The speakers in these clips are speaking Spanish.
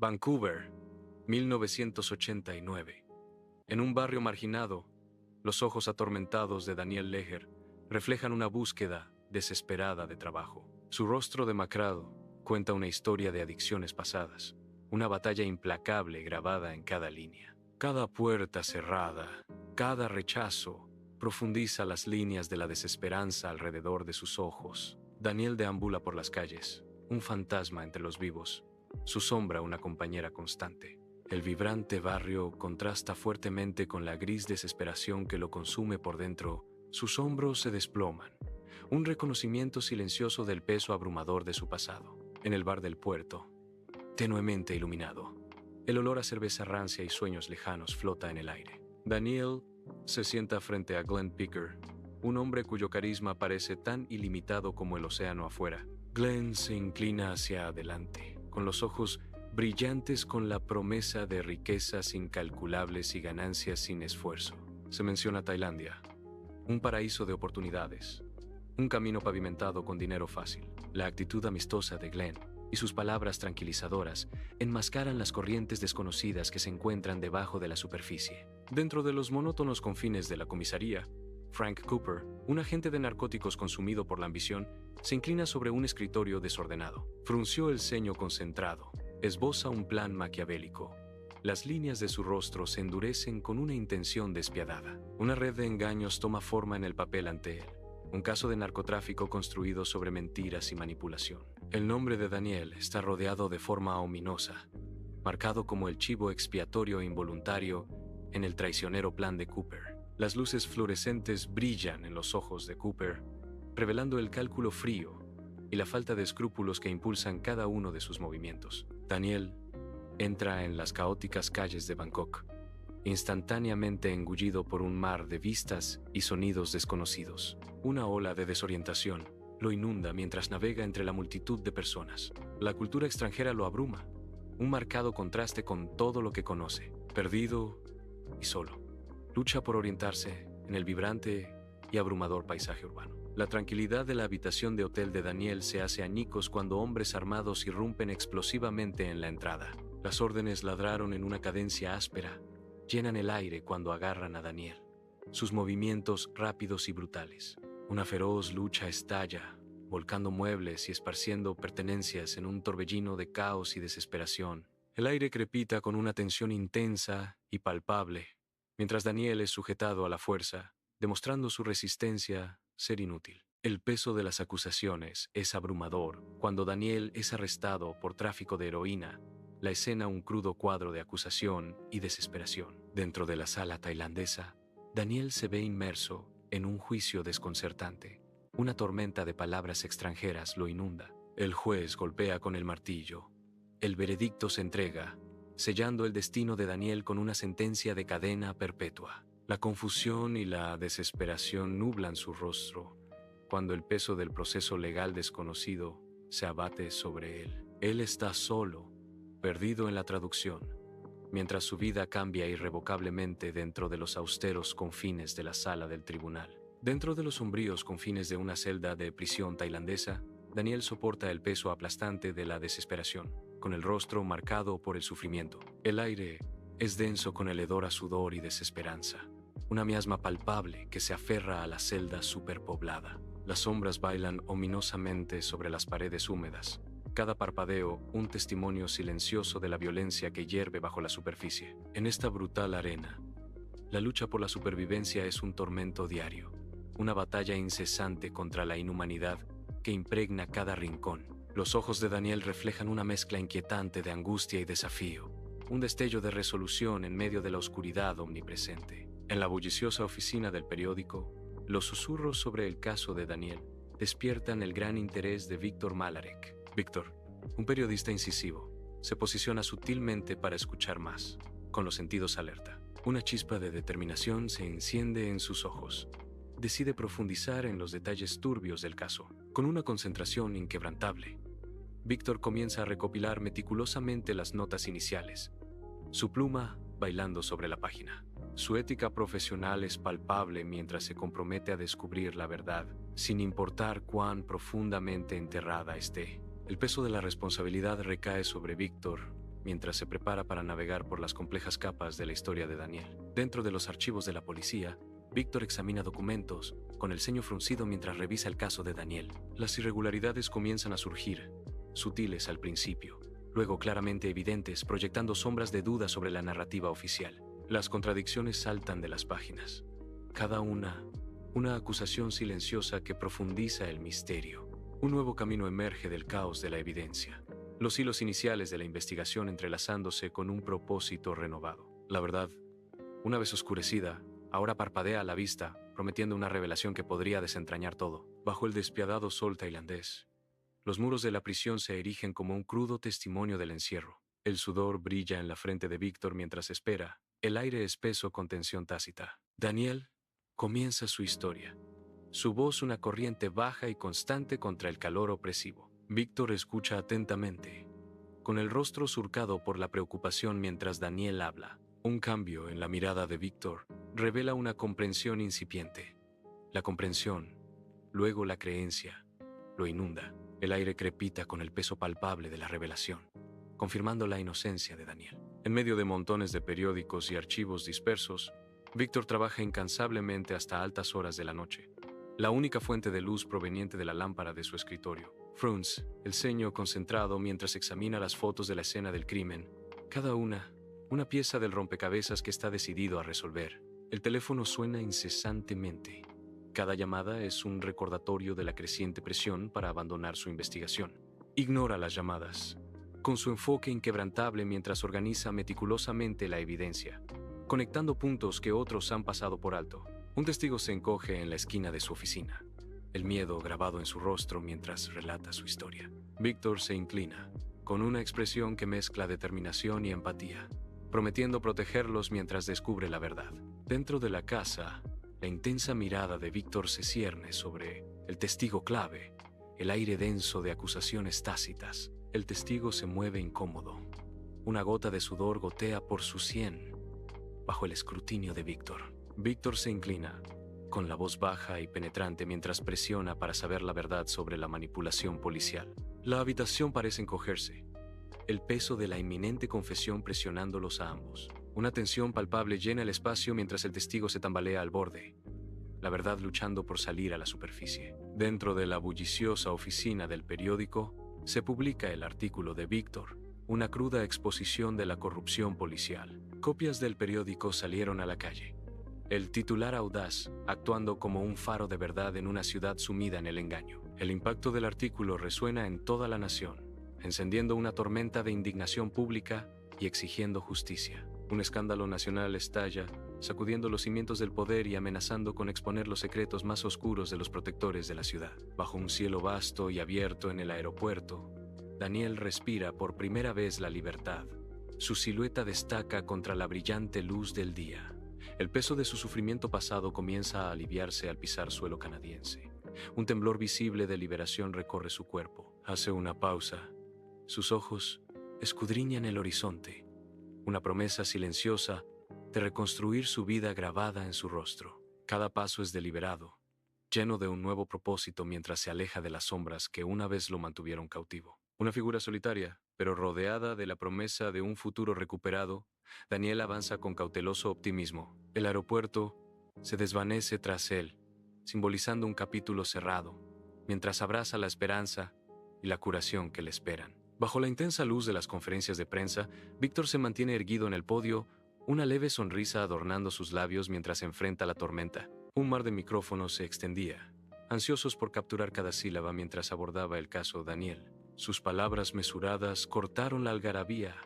Vancouver, 1989. En un barrio marginado, los ojos atormentados de Daniel Leger reflejan una búsqueda desesperada de trabajo. Su rostro demacrado cuenta una historia de adicciones pasadas, una batalla implacable grabada en cada línea. Cada puerta cerrada, cada rechazo, profundiza las líneas de la desesperanza alrededor de sus ojos. Daniel deambula por las calles, un fantasma entre los vivos, su sombra una compañera constante. El vibrante barrio contrasta fuertemente con la gris desesperación que lo consume por dentro. Sus hombros se desploman, un reconocimiento silencioso del peso abrumador de su pasado. En el bar del puerto, tenuemente iluminado, el olor a cerveza rancia y sueños lejanos flota en el aire. Daniel se sienta frente a Glenn Picker, un hombre cuyo carisma parece tan ilimitado como el océano afuera. Glenn se inclina hacia adelante, con los ojos brillantes con la promesa de riquezas incalculables y ganancias sin esfuerzo. Se menciona Tailandia, un paraíso de oportunidades, un camino pavimentado con dinero fácil. La actitud amistosa de Glenn y sus palabras tranquilizadoras enmascaran las corrientes desconocidas que se encuentran debajo de la superficie. Dentro de los monótonos confines de la comisaría, Frank Cooper, un agente de narcóticos consumido por la ambición, se inclina sobre un escritorio desordenado. Frunció el ceño concentrado, esboza un plan maquiavélico. Las líneas de su rostro se endurecen con una intención despiadada. Una red de engaños toma forma en el papel ante él. Un caso de narcotráfico construido sobre mentiras y manipulación. El nombre de Daniel está rodeado de forma ominosa, marcado como el chivo expiatorio involuntario en el traicionero plan de Cooper. Las luces fluorescentes brillan en los ojos de Cooper, revelando el cálculo frío y la falta de escrúpulos que impulsan cada uno de sus movimientos. Daniel entra en las caóticas calles de Bangkok, instantáneamente engullido por un mar de vistas y sonidos desconocidos. Una ola de desorientación lo inunda mientras navega entre la multitud de personas. La cultura extranjera lo abruma, un marcado contraste con todo lo que conoce. Perdido y solo, lucha por orientarse en el vibrante y abrumador paisaje urbano. La tranquilidad de la habitación de hotel de Daniel se hace añicos cuando hombres armados irrumpen explosivamente en la entrada. Las órdenes ladraron en una cadencia áspera, llenan el aire cuando agarran a Daniel. Sus movimientos rápidos y brutales. Una feroz lucha estalla, volcando muebles y esparciendo pertenencias en un torbellino de caos y desesperación. El aire crepita con una tensión intensa y palpable, mientras Daniel es sujetado a la fuerza, demostrando su resistencia ser inútil. El peso de las acusaciones es abrumador. Cuando Daniel es arrestado por tráfico de heroína, la escena un crudo cuadro de acusación y desesperación. Dentro de la sala tailandesa, Daniel se ve inmerso en un juicio desconcertante. Una tormenta de palabras extranjeras lo inunda. El juez golpea con el martillo. El veredicto se entrega, sellando el destino de Daniel con una sentencia de cadena perpetua. La confusión y la desesperación nublan su rostro cuando el peso del proceso legal desconocido se abate sobre él. Él está solo, perdido en la traducción, mientras su vida cambia irrevocablemente dentro de los austeros confines de la sala del tribunal. Dentro de los sombríos confines de una celda de prisión tailandesa, Daniel soporta el peso aplastante de la desesperación, con el rostro marcado por el sufrimiento. El aire es denso con el hedor a sudor y desesperanza, una miasma palpable que se aferra a la celda superpoblada. Las sombras bailan ominosamente sobre las paredes húmedas, cada parpadeo un testimonio silencioso de la violencia que hierve bajo la superficie. En esta brutal arena, la lucha por la supervivencia es un tormento diario, una batalla incesante contra la inhumanidad que impregna cada rincón. Los ojos de Daniel reflejan una mezcla inquietante de angustia y desafío, un destello de resolución en medio de la oscuridad omnipresente. En la bulliciosa oficina del periódico, los susurros sobre el caso de Daniel despiertan el gran interés de Víctor Malarek. Víctor, un periodista incisivo, se posiciona sutilmente para escuchar más, con los sentidos alerta. Una chispa de determinación se enciende en sus ojos. Decide profundizar en los detalles turbios del caso. Con una concentración inquebrantable, Víctor comienza a recopilar meticulosamente las notas iniciales, su pluma bailando sobre la página. Su ética profesional es palpable mientras se compromete a descubrir la verdad, sin importar cuán profundamente enterrada esté. El peso de la responsabilidad recae sobre Víctor, mientras se prepara para navegar por las complejas capas de la historia de Daniel. Dentro de los archivos de la policía, Víctor examina documentos, con el ceño fruncido mientras revisa el caso de Daniel. Las irregularidades comienzan a surgir, sutiles al principio, luego claramente evidentes, proyectando sombras de duda sobre la narrativa oficial. Las contradicciones saltan de las páginas, cada una acusación silenciosa que profundiza el misterio. Un nuevo camino emerge del caos de la evidencia, los hilos iniciales de la investigación entrelazándose con un propósito renovado. La verdad, una vez oscurecida, ahora parpadea a la vista, prometiendo una revelación que podría desentrañar todo. Bajo el despiadado sol tailandés, los muros de la prisión se erigen como un crudo testimonio del encierro. El sudor brilla en la frente de Víctor mientras espera, el aire espeso con tensión tácita. Daniel comienza su historia, su voz una corriente baja y constante contra el calor opresivo. Víctor escucha atentamente, con el rostro surcado por la preocupación mientras Daniel habla. Un cambio en la mirada de Víctor revela una comprensión incipiente. La comprensión, luego la creencia, lo inunda. El aire crepita con el peso palpable de la revelación, confirmando la inocencia de Daniel. En medio de montones de periódicos y archivos dispersos, Víctor trabaja incansablemente hasta altas horas de la noche. La única fuente de luz proveniente de la lámpara de su escritorio. Frunz, el ceño concentrado mientras examina las fotos de la escena del crimen, cada una pieza del rompecabezas que está decidido a resolver. El teléfono suena incesantemente. Cada llamada es un recordatorio de la creciente presión para abandonar su investigación. Ignora las llamadas, con su enfoque inquebrantable mientras organiza meticulosamente la evidencia, conectando puntos que otros han pasado por alto. Un testigo se encoge en la esquina de su oficina, el miedo grabado en su rostro mientras relata su historia. Víctor se inclina, con una expresión que mezcla determinación y empatía, prometiendo protegerlos mientras descubre la verdad. Dentro de la casa, la intensa mirada de Víctor se cierne sobre el testigo clave, el aire denso de acusaciones tácitas. El testigo se mueve incómodo. Una gota de sudor gotea por su sien, bajo el escrutinio de Víctor. Víctor se inclina, con la voz baja y penetrante mientras presiona para saber la verdad sobre la manipulación policial. La habitación parece encogerse, el peso de la inminente confesión presionándolos a ambos. Una tensión palpable llena el espacio mientras el testigo se tambalea al borde, la verdad luchando por salir a la superficie. Dentro de la bulliciosa oficina del periódico, se publica el artículo de Víctor, una cruda exposición de la corrupción policial. Copias del periódico salieron a la calle. El titular audaz, actuando como un faro de verdad en una ciudad sumida en el engaño. El impacto del artículo resuena en toda la nación, encendiendo una tormenta de indignación pública y exigiendo justicia. Un escándalo nacional estalla, sacudiendo los cimientos del poder y amenazando con exponer los secretos más oscuros de los protectores de la ciudad. Bajo un cielo vasto y abierto en el aeropuerto, Daniel respira por primera vez la libertad. Su silueta destaca contra la brillante luz del día. El peso de su sufrimiento pasado comienza a aliviarse al pisar suelo canadiense. Un temblor visible de liberación recorre su cuerpo. Hace una pausa. Sus ojos escudriñan el horizonte. Una promesa silenciosa de reconstruir su vida grabada en su rostro. Cada paso es deliberado, lleno de un nuevo propósito mientras se aleja de las sombras que una vez lo mantuvieron cautivo. Una figura solitaria, pero rodeada de la promesa de un futuro recuperado, Daniel avanza con cauteloso optimismo. El aeropuerto se desvanece tras él, simbolizando un capítulo cerrado, mientras abraza la esperanza y la curación que le esperan. Bajo la intensa luz de las conferencias de prensa, Víctor se mantiene erguido en el podio, una leve sonrisa adornando sus labios mientras enfrenta la tormenta. Un mar de micrófonos se extendía, ansiosos por capturar cada sílaba mientras abordaba el caso Daniel. Sus palabras mesuradas cortaron la algarabía,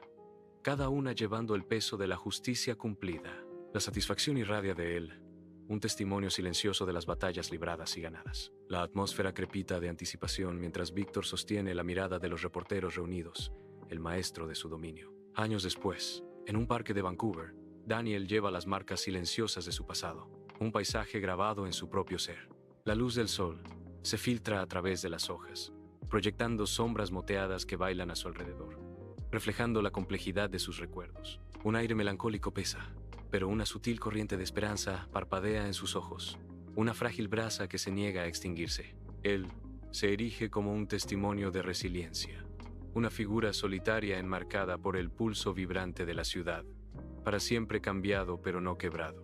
cada una llevando el peso de la justicia cumplida. La satisfacción irradia de él, un testimonio silencioso de las batallas libradas y ganadas. La atmósfera crepita de anticipación mientras Víctor sostiene la mirada de los reporteros reunidos, el maestro de su dominio. Años después, en un parque de Vancouver, Daniel lleva las marcas silenciosas de su pasado, un paisaje grabado en su propio ser. La luz del sol se filtra a través de las hojas, proyectando sombras moteadas que bailan a su alrededor, reflejando la complejidad de sus recuerdos. Un aire melancólico pesa, pero una sutil corriente de esperanza parpadea en sus ojos, una frágil brasa que se niega a extinguirse. Él se erige como un testimonio de resiliencia, una figura solitaria enmarcada por el pulso vibrante de la ciudad, para siempre cambiado pero no quebrado.